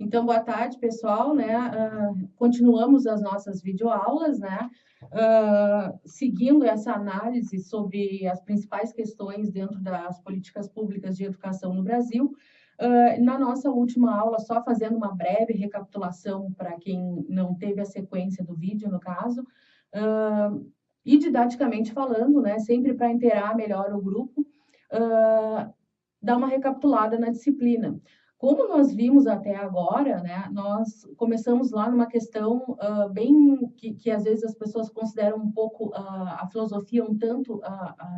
Então, boa tarde, pessoal, né? Continuamos as nossas videoaulas, né? Seguindo essa análise sobre as principais questões dentro das políticas públicas de educação no Brasil. Na nossa última aula, só fazendo uma breve recapitulação para quem não teve a sequência do vídeo, no caso, e didaticamente falando, né? Sempre para inteirar melhor o grupo, dar uma recapitulada na disciplina. Como nós vimos até agora, né, nós começamos lá numa questão bem que às vezes as pessoas consideram um pouco a filosofia um tanto,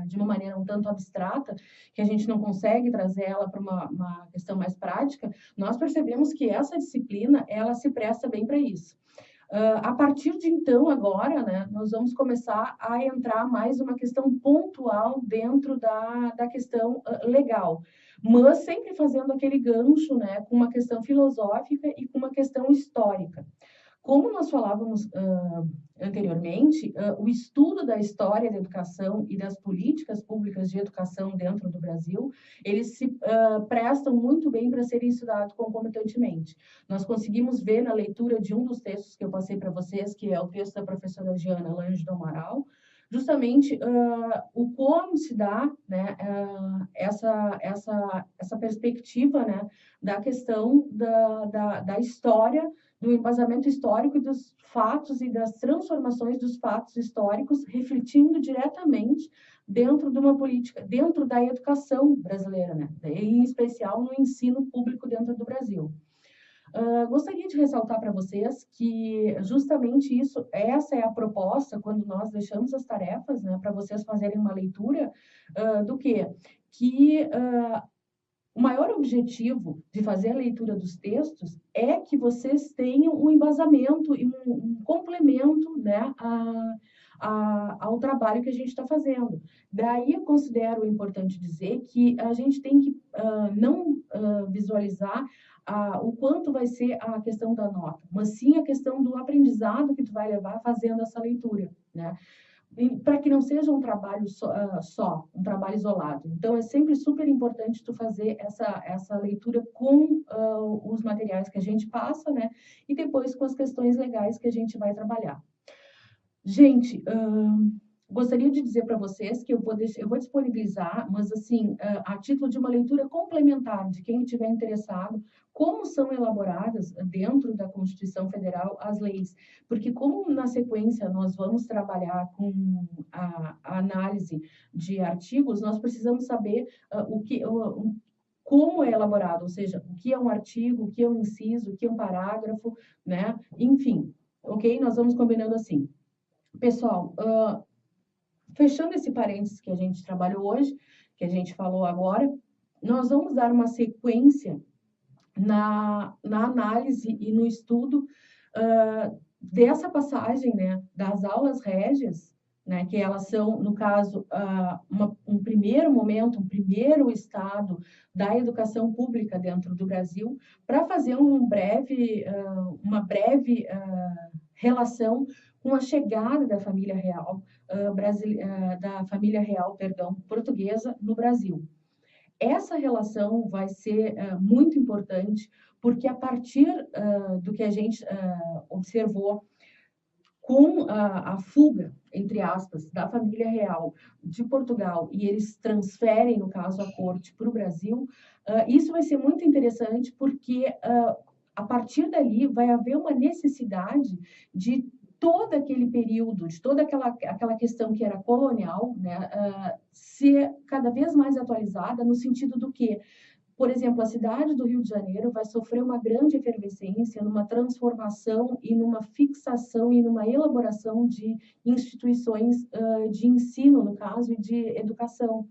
de uma maneira um tanto abstrata, que a gente não consegue trazer ela para uma questão mais prática. Nós percebemos que essa disciplina, ela se presta bem para isso. A partir de então, agora, né, nós vamos começar a entrar mais uma questão pontual dentro da questão legal, mas sempre fazendo aquele gancho, né, com uma questão filosófica e com uma questão histórica. Como nós falávamos anteriormente, o estudo da história da educação e das políticas públicas de educação dentro do Brasil, eles se prestam muito bem para serem estudados concomitantemente. Nós conseguimos ver na leitura de um dos textos que eu passei para vocês, que é o texto da professora Giana Lange do Amaral, justamente o como se dá, né, essa perspectiva, né, da questão da história, do embasamento histórico e dos fatos e das transformações dos fatos históricos, refletindo diretamente dentro de uma política, dentro da educação brasileira, né, em especial no ensino público dentro do Brasil. Gostaria de ressaltar para vocês que justamente isso, essa é a proposta quando nós deixamos as tarefas, né, para vocês fazerem uma leitura do quê? Que o maior objetivo de fazer a leitura dos textos é que vocês tenham um embasamento e um complemento, né, ao trabalho que a gente está fazendo. Daí eu considero importante dizer que a gente tem que não visualizar o quanto vai ser a questão da nota, mas sim a questão do aprendizado que tu vai levar fazendo essa leitura, né? Para que não seja um trabalho só, um trabalho isolado. Então, é sempre super importante tu fazer essa leitura com os materiais que a gente passa, né? E depois com as questões legais que a gente vai trabalhar. Gente, gostaria de dizer para vocês que eu vou disponibilizar, mas assim, a título de uma leitura complementar de quem estiver interessado, como são elaboradas dentro da Constituição Federal as leis, porque como na sequência nós vamos trabalhar com a análise de artigos, nós precisamos saber como é elaborado, ou seja, o que é um artigo, o que é um inciso, o que é um parágrafo, né? Enfim, ok? Nós vamos combinando assim. Pessoal, fechando esse parênteses que a gente trabalhou hoje, que a gente falou agora, nós vamos dar uma sequência na análise e no estudo dessa passagem, né, das aulas régias, né, que elas são, no caso, um primeiro momento, um primeiro estado da educação pública dentro do Brasil, para fazer uma breve relação com a chegada da família real portuguesa no Brasil. Essa relação vai ser muito importante, porque a partir do que a gente observou com a fuga, entre aspas, da família real de Portugal, e eles transferem, no caso, a corte para o Brasil, isso vai ser muito interessante, porque a partir dali vai haver uma necessidade de todo aquele período, de toda aquela questão que era colonial, né, ser cada vez mais atualizada no sentido do que, por exemplo, a cidade do Rio de Janeiro vai sofrer uma grande efervescência, numa transformação e numa fixação e numa elaboração de instituições de ensino, no caso, e de educação.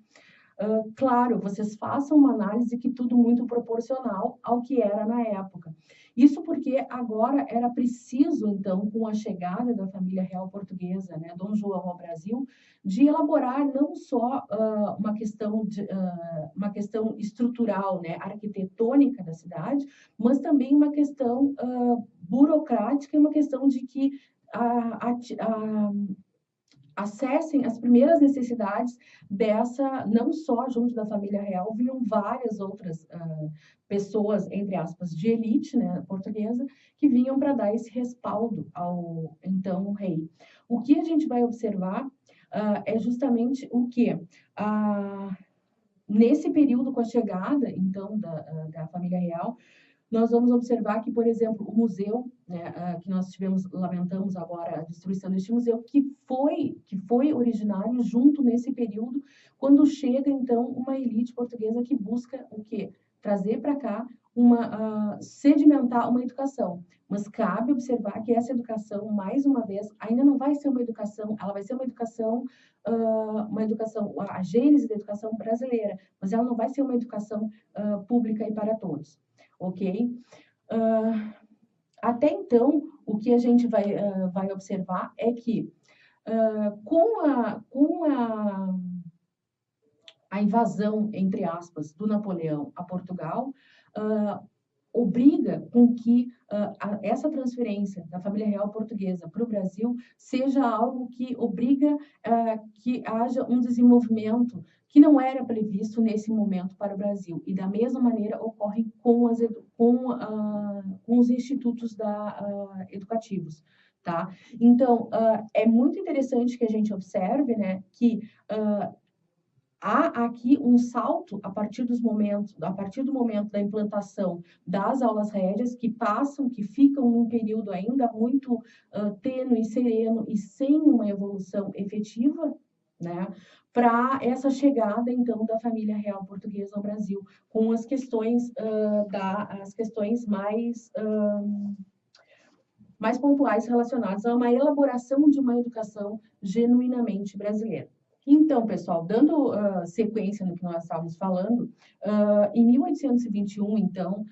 Claro, vocês façam uma análise que tudo muito proporcional ao que era na época. Isso porque agora era preciso, então, com a chegada da família real portuguesa, né, Dom João ao Brasil, de elaborar não só uma questão estrutural, né, arquitetônica da cidade, mas também uma questão burocrática e uma questão de que acessem as primeiras necessidades dessa, não só junto da família real, vinham várias outras pessoas, entre aspas, de elite, né, portuguesa, que vinham para dar esse respaldo ao, então, rei. O que a gente vai observar é justamente o que? Nesse período, com a chegada, então, da família real, nós vamos observar que, por exemplo, o museu, né, que nós lamentamos agora a destruição deste museu, que foi originário junto nesse período, quando chega, então, uma elite portuguesa que busca o quê? Trazer para cá sedimentar uma educação. Mas cabe observar que essa educação, mais uma vez, ainda não vai ser uma educação, ela vai ser uma educação, a gênese da educação brasileira, mas ela não vai ser uma educação pública e para todos. Ok? Até então, o que a gente vai observar é que com a invasão, entre aspas, do Napoleão a Portugal, obriga com que essa transferência da família real portuguesa para o Brasil seja algo que obriga que haja um desenvolvimento que não era previsto nesse momento para o Brasil. E da mesma maneira ocorre com os institutos educativos. Tá? Então, é muito interessante que a gente observe, né, que há aqui um salto a partir do momento da implantação das aulas rédeas, que ficam num período ainda muito tênue, sereno e sem uma evolução efetiva, né, para essa chegada, então, da família real portuguesa ao Brasil, com as questões, mais pontuais relacionadas a uma elaboração de uma educação genuinamente brasileira. Então, pessoal, dando sequência no que nós estávamos falando, em 1821, então,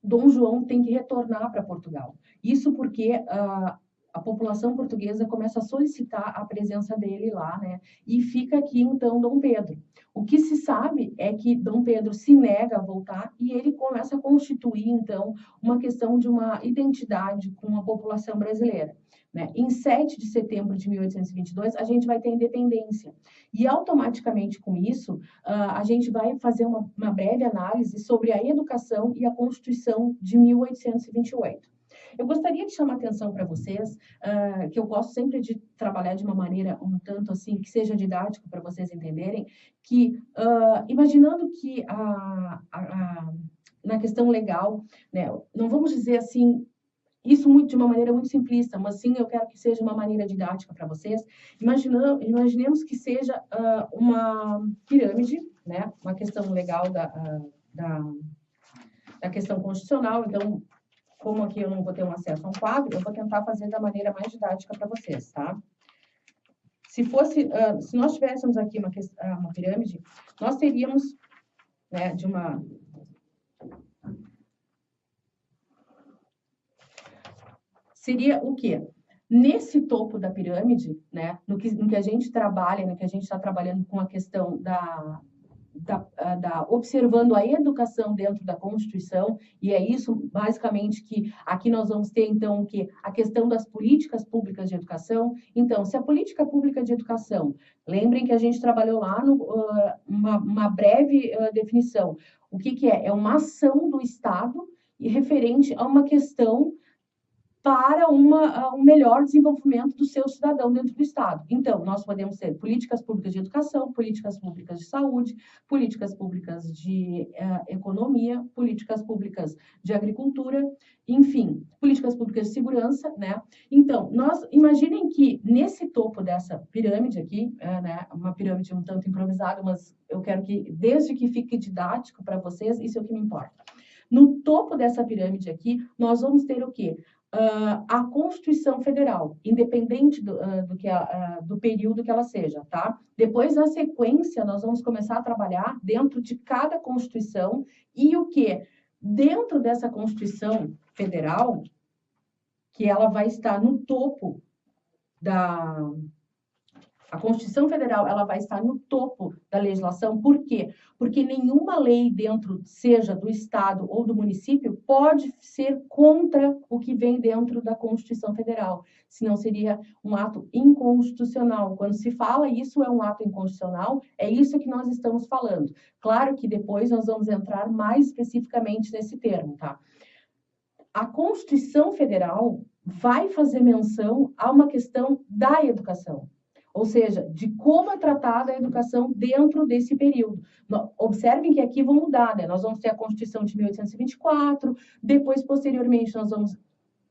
Dom João tem que retornar para Portugal. Isso porque a população portuguesa começa a solicitar a presença dele lá, né? E fica aqui, então, Dom Pedro. O que se sabe é que Dom Pedro se nega a voltar e ele começa a constituir, então, uma questão de uma identidade com a população brasileira. Né? Em 7 de setembro de 1822, a gente vai ter independência. E, automaticamente, com isso, a gente vai fazer uma breve análise sobre a educação e a Constituição de 1828. Eu gostaria de chamar a atenção para vocês, que eu gosto sempre de trabalhar de uma maneira um tanto assim, que seja didático para vocês entenderem, que, imaginando que na questão legal, né, não vamos dizer assim, isso de uma maneira muito simplista, mas sim eu quero que seja uma maneira didática para vocês. Imaginemos que seja uma pirâmide, né? Uma questão legal da questão constitucional. Então, como aqui eu não vou ter um acesso a um quadro, eu vou tentar fazer da maneira mais didática para vocês, tá? Se nós tivéssemos aqui uma pirâmide, nós teríamos, né, seria o quê? Nesse topo da pirâmide, né, no que a gente trabalha, no que a gente está trabalhando com a questão observando a educação dentro da Constituição, e é isso, basicamente, que aqui nós vamos ter, então, a questão das políticas públicas de educação. Então, se a política pública de educação, lembrem que a gente trabalhou lá uma breve definição. O que é? É uma ação do Estado e referente a uma questão para um melhor desenvolvimento do seu cidadão dentro do Estado. Então, nós podemos ter políticas públicas de educação, políticas públicas de saúde, políticas públicas de economia, políticas públicas de agricultura, enfim, políticas públicas de segurança, né? Então, imaginem que nesse topo dessa pirâmide aqui, né, uma pirâmide um tanto improvisada, mas eu quero que, desde que fique didático para vocês, isso é o que me importa. No topo dessa pirâmide aqui, nós vamos ter o quê? A Constituição Federal, independente do período que ela seja, tá? Depois, na sequência, nós vamos começar a trabalhar dentro de cada Constituição e o quê? Dentro dessa Constituição Federal, que ela vai estar no topo a Constituição Federal, ela vai estar no topo da legislação. Por quê? Porque nenhuma lei dentro, seja do Estado ou do município, pode ser contra o que vem dentro da Constituição Federal. senão seria um ato inconstitucional. Quando se fala isso é um ato inconstitucional, é isso que nós estamos falando. Claro que depois nós vamos entrar mais especificamente nesse termo, tá? A Constituição Federal vai fazer menção a uma questão da educação, ou seja, de como é tratada a educação dentro desse período. Observem que aqui vão mudar, né? Nós vamos ter a Constituição de 1824, depois, posteriormente, nós vamos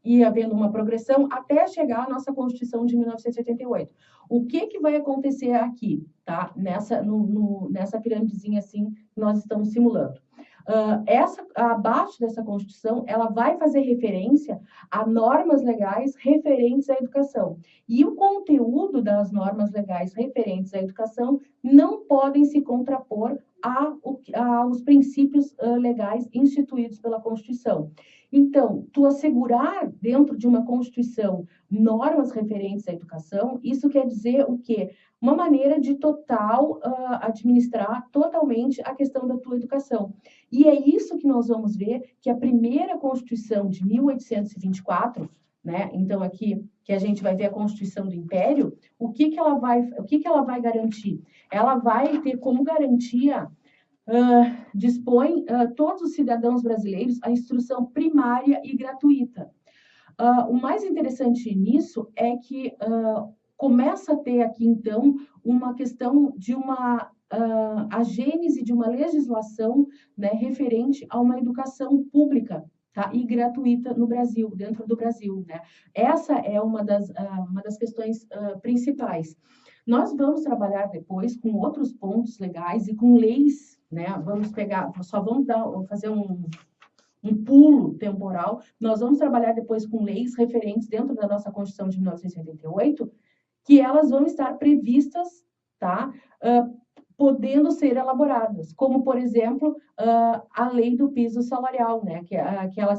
ir havendo uma progressão até chegar à nossa Constituição de 1988. O que vai acontecer aqui, tá? Nessa piramidezinha assim que nós estamos simulando. Abaixo dessa Constituição, ela vai fazer referência a normas legais referentes à educação. E o conteúdo das normas legais referentes à educação não podem se contrapor aos princípios legais instituídos pela Constituição. Então, tu assegurar dentro de uma Constituição normas referentes à educação, isso quer dizer o quê? Uma maneira de administrar totalmente a questão da tua educação. E é isso que nós vamos ver que a primeira Constituição de 1824, né? Então aqui que a gente vai ver a Constituição do Império, o que ela vai garantir? Ela vai ter como garantia dispõe todos os cidadãos brasileiros a instrução primária e gratuita. O mais interessante nisso é que começa a ter aqui, então, uma questão de a gênese de uma legislação, né, referente a uma educação pública, tá, e gratuita no Brasil, dentro do Brasil, né? Essa é uma das questões principais. Nós vamos trabalhar depois com outros pontos legais e com leis, né? Só vamos fazer um pulo temporal. Nós vamos trabalhar depois com leis referentes dentro da nossa Constituição de 1988, que elas vão estar previstas, tá? Podendo ser elaboradas, como, por exemplo, a lei do piso salarial, né? Que ela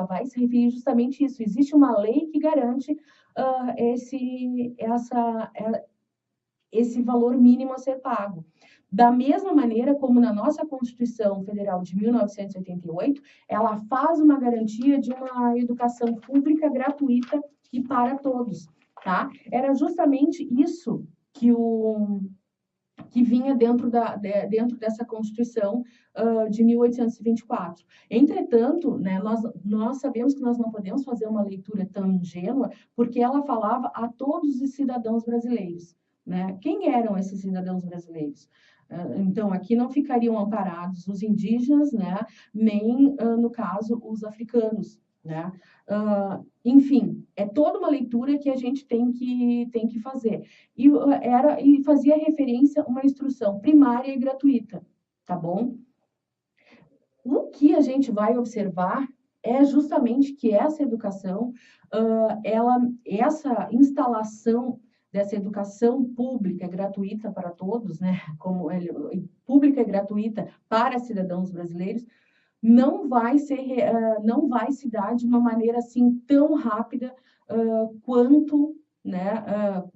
vai se referir justamente isso. Existe uma lei que garante esse valor mínimo a ser pago. Da mesma maneira como na nossa Constituição Federal de 1988, ela faz uma garantia de uma educação pública gratuita e para todos, tá? Era justamente isso que vinha dentro dessa Constituição de 1824. Entretanto, né, nós sabemos que nós não podemos fazer uma leitura tão ingênua, porque ela falava a todos os cidadãos brasileiros, né? Quem eram esses cidadãos brasileiros? Então, aqui não ficariam amparados os indígenas, né, nem, no caso, os africanos, né? Enfim, é toda uma leitura que a gente tem que fazer. E fazia referência a uma instrução primária e gratuita, tá bom? O que a gente vai observar é justamente que essa educação, essa instalação dessa educação pública gratuita para todos, né, pública e gratuita para cidadãos brasileiros, não vai se dar de uma maneira assim tão rápida quanto, né,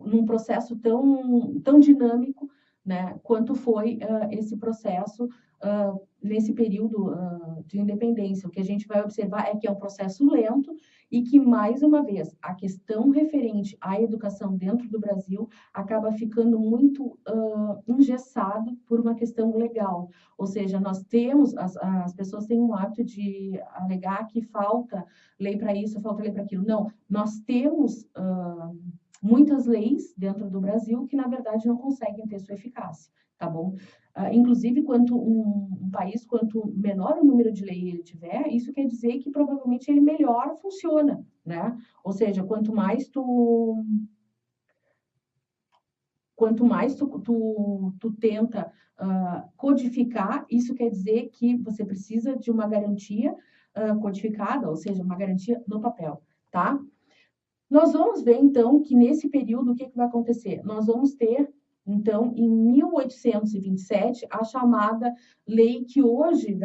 num processo tão dinâmico, né, quanto foi esse processo nesse período de independência. O que a gente vai observar é que é um processo lento e que, mais uma vez, a questão referente à educação dentro do Brasil acaba ficando muito engessada por uma questão legal. Ou seja, nós temos, as pessoas têm um hábito de alegar que falta lei para isso, falta lei para aquilo. Não, nós temos muitas leis dentro do Brasil que, na verdade, não conseguem ter sua eficácia, tá bom? Inclusive, quanto um país, quanto menor o número de leis ele tiver, isso quer dizer que provavelmente ele melhor funciona, né? Ou seja, quanto mais tu tenta codificar, isso quer dizer que você precisa de uma garantia codificada, ou seja, uma garantia no papel, tá? Nós vamos ver, então, que nesse período, o que vai acontecer? Nós vamos ter, então, em 1827, a chamada lei que hoje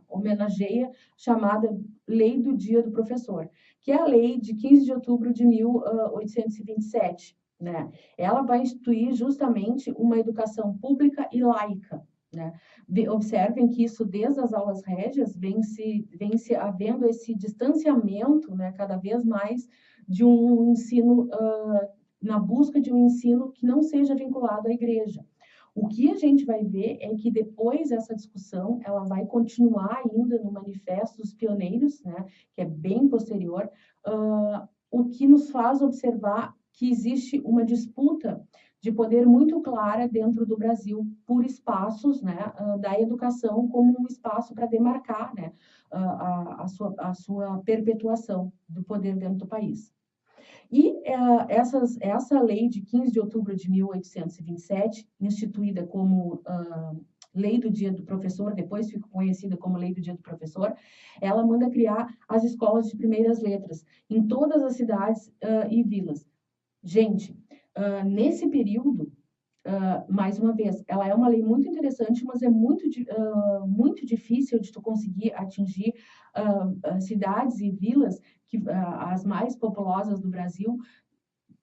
homenageia, chamada Lei do Dia do Professor, que é a lei de 15 de outubro de 1827, né? Ela vai instituir justamente uma educação pública e laica, né? Observem que isso, desde as aulas régias, vem se havendo esse distanciamento, né, cada vez mais de um ensino, na busca de um ensino que não seja vinculado à igreja. O que a gente vai ver é que depois essa discussão, ela vai continuar ainda no Manifesto dos Pioneiros, né, que é bem posterior, o que nos faz observar que existe uma disputa de poder muito clara dentro do Brasil por espaços, né, da educação como um espaço para demarcar, né, a sua perpetuação do poder dentro do país. E essa lei de 15 de outubro de 1827, instituída como Lei do Dia do Professor, depois ficou conhecida como Lei do Dia do Professor, ela manda criar as escolas de primeiras letras em todas as cidades e vilas. Gente, nesse período, mais uma vez, ela é uma lei muito interessante, mas é muito difícil de tu conseguir atingir cidades e vilas, as mais populosas do Brasil,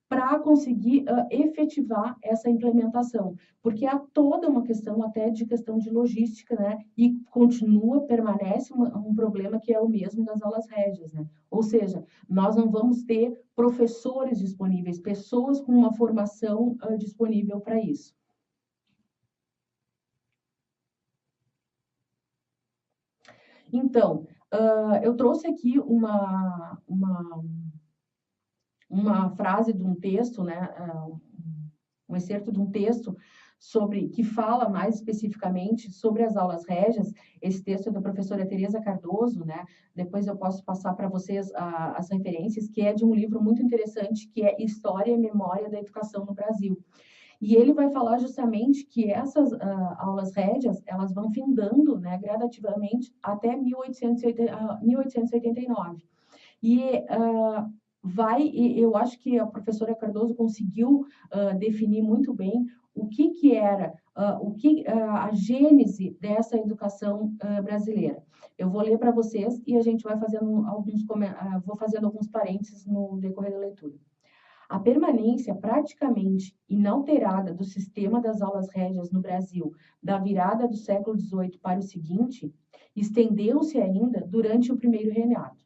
para conseguir efetivar essa implementação, porque há toda uma questão até de questão de logística, né? E permanece um problema que é o mesmo das aulas régias, né? Ou seja, nós não vamos ter professores disponíveis, pessoas com uma formação disponível para isso. Então, eu trouxe aqui uma frase de um texto, né, um excerto de um texto que fala mais especificamente sobre as aulas régias. Esse texto é da professora Tereza Cardoso, né? Depois eu posso passar para vocês as referências, que é de um livro muito interessante, que é História e Memória da Educação no Brasil. E ele vai falar justamente que essas aulas régias, elas vão findando, né, gradativamente até 1889. E eu acho que a professora Cardoso conseguiu definir muito bem o que era a gênese dessa educação brasileira. Eu vou ler para vocês e a gente vai fazendo vou fazendo alguns parênteses no decorrer da leitura. A permanência praticamente inalterada do sistema das aulas régias no Brasil, da virada do século XVIII para o seguinte, estendeu-se ainda durante o primeiro reinado.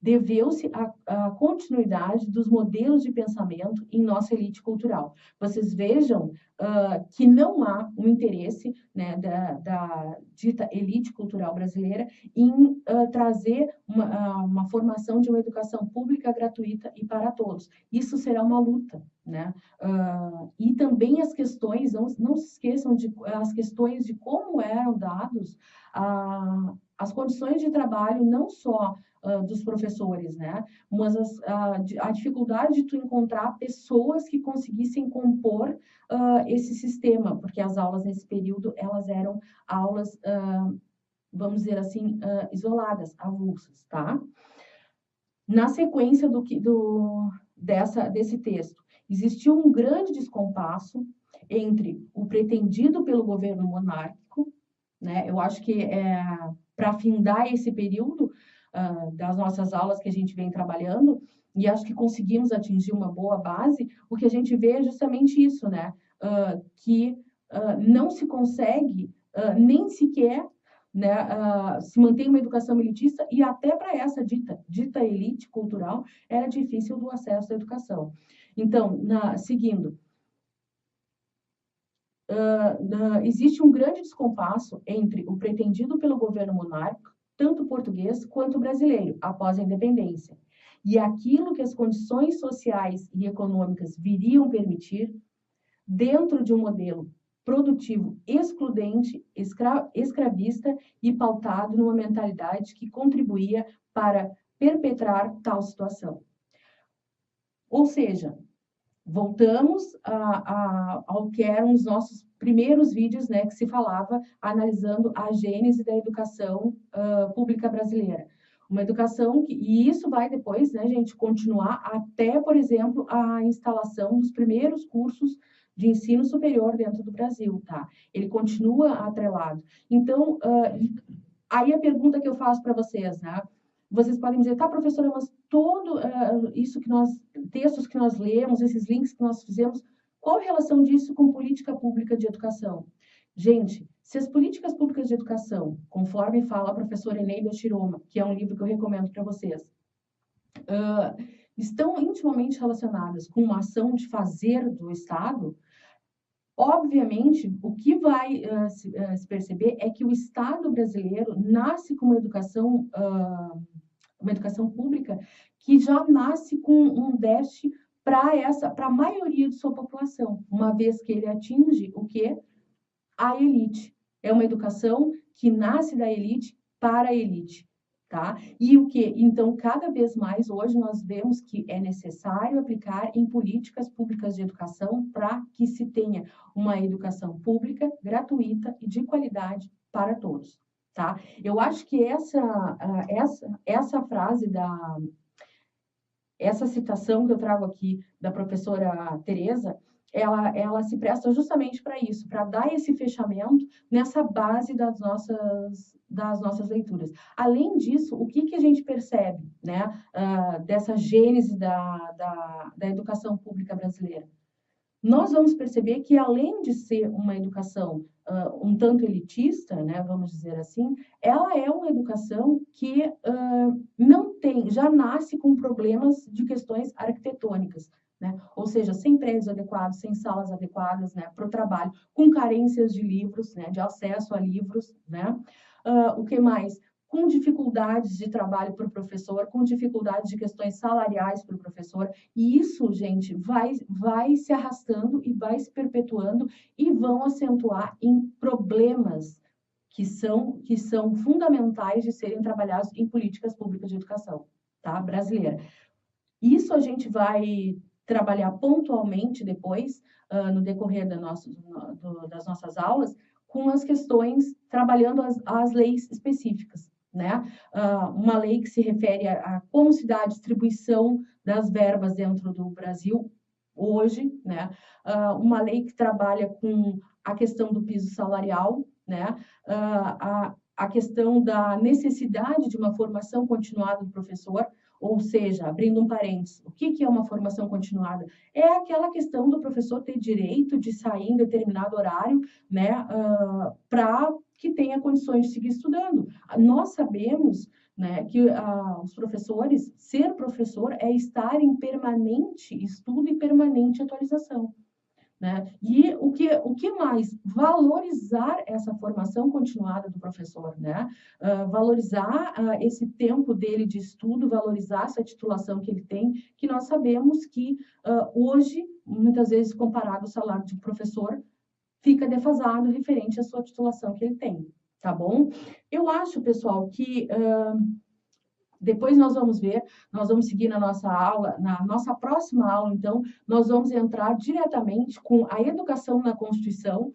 Deveu-se à continuidade dos modelos de pensamento em nossa elite cultural. Vocês vejam que não há um interesse, né, da dita elite cultural brasileira em trazer uma formação de uma educação pública gratuita e para todos. Isso será uma luta, né? E também as questões, não se esqueçam as questões de como eram dados as condições de trabalho, não só dos professores, né? Mas a dificuldade de tu encontrar pessoas que conseguissem compor esse sistema, porque as aulas nesse período, elas eram aulas, vamos dizer assim, isoladas, avulsas, tá? Na sequência desse texto, existiu um grande descompasso entre o pretendido pelo governo monárquico, né? Eu acho que para findar esse período das nossas aulas que a gente vem trabalhando, e acho que conseguimos atingir uma boa base, o que a gente vê é justamente isso, né? Que não se consegue nem sequer, né, se manter uma educação elitista, e até para essa dita elite cultural era difícil do acesso à educação. Então, seguindo, existe um grande descompasso entre o pretendido pelo governo monárquico, tanto português quanto brasileiro, após a independência, e aquilo que as condições sociais e econômicas viriam permitir, dentro de um modelo produtivo excludente, escravista e pautado numa mentalidade que contribuía para perpetrar tal situação. Ou seja, voltamos ao que eram os nossos primeiros vídeos, né, que se falava analisando a gênese da educação pública brasileira. Uma educação e isso vai depois, né, gente, continuar até, por exemplo, a instalação dos primeiros cursos de ensino superior dentro do Brasil, tá? Ele continua atrelado. Então, aí a pergunta que eu faço para vocês, né? Vocês podem dizer, tá, professora, mas textos que nós lemos, esses links que nós fizemos, qual a relação disso com política pública de educação? Gente, se as políticas públicas de educação, conforme fala a professora Eneida Shiroma, que é um livro que eu recomendo para vocês, estão intimamente relacionadas com uma ação de fazer do Estado, obviamente, o que vai se perceber é que o Estado brasileiro nasce com uma educação pública que já nasce com um déficit para a maioria de sua população, uma vez que ele atinge o quê? A elite. É uma educação que nasce da elite para a elite. Tá? E o que? Então, cada vez mais, hoje, nós vemos que é necessário aplicar em políticas públicas de educação para que se tenha uma educação pública, gratuita e de qualidade para todos. Tá? Eu acho que essa frase essa citação que eu trago aqui da professora Tereza, ela se presta justamente para isso, para dar esse fechamento nessa base das nossas leituras. Além disso, o que a gente percebe, né, dessa gênese da educação pública brasileira? Nós vamos perceber que, além de ser uma educação um tanto elitista, né, vamos dizer assim, ela é uma educação que já nasce com problemas de questões arquitetônicas, né? Ou seja, sem prédios adequados, sem salas adequadas, né, para o trabalho, com carências de livros, né, de acesso a livros, né? O que mais? Com dificuldades de trabalho para o professor, com dificuldades de questões salariais para o professor, e isso, gente, vai se arrastando e vai se perpetuando e vão acentuar em problemas que são fundamentais de serem trabalhados em políticas públicas de educação, tá? Brasileira. Isso a gente vai trabalhar pontualmente depois, no decorrer das nossas aulas, com as questões, trabalhando as leis específicas, né? Uma lei que se refere a como se dá a distribuição das verbas dentro do Brasil hoje, né? Uma lei que trabalha com a questão do piso salarial, né? A questão da necessidade de uma formação continuada do professor, ou seja, abrindo um parênteses, o que é uma formação continuada? É aquela questão do professor ter direito de sair em determinado horário, né, para que tenha condições de seguir estudando. Nós sabemos, né, que os professores, ser professor é estar em permanente estudo e permanente atualização. Né? E o que mais? Valorizar essa formação continuada do professor, né? Valorizar esse tempo dele de estudo, valorizar essa titulação que ele tem, que nós sabemos que hoje, muitas vezes, comparado ao salário de um professor, fica defasado referente à sua titulação que ele tem, tá bom? Eu acho, pessoal, que depois nós vamos ver, nós vamos seguir na nossa aula, na nossa próxima aula, então, nós vamos entrar diretamente com a educação na Constituição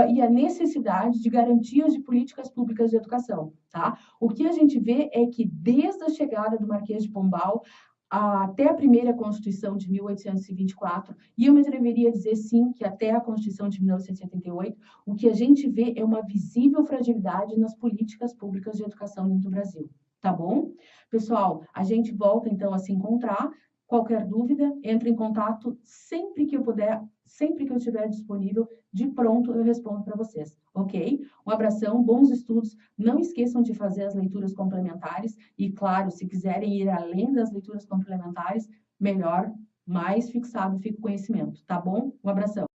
e a necessidade de garantias de políticas públicas de educação, tá? O que a gente vê é que, desde a chegada do Marquês de Pombal, até a primeira Constituição de 1824, e eu me atreveria a dizer, sim, que até a Constituição de 1988, o que a gente vê é uma visível fragilidade nas políticas públicas de educação dentro do Brasil. Tá bom? Pessoal, a gente volta então a se encontrar. Qualquer dúvida, entre em contato sempre que eu puder, sempre que eu estiver disponível, de pronto eu respondo para vocês, ok? Um abração, bons estudos, não esqueçam de fazer as leituras complementares e, claro, se quiserem ir além das leituras complementares, melhor, mais fixado fica o conhecimento, tá bom? Um abração.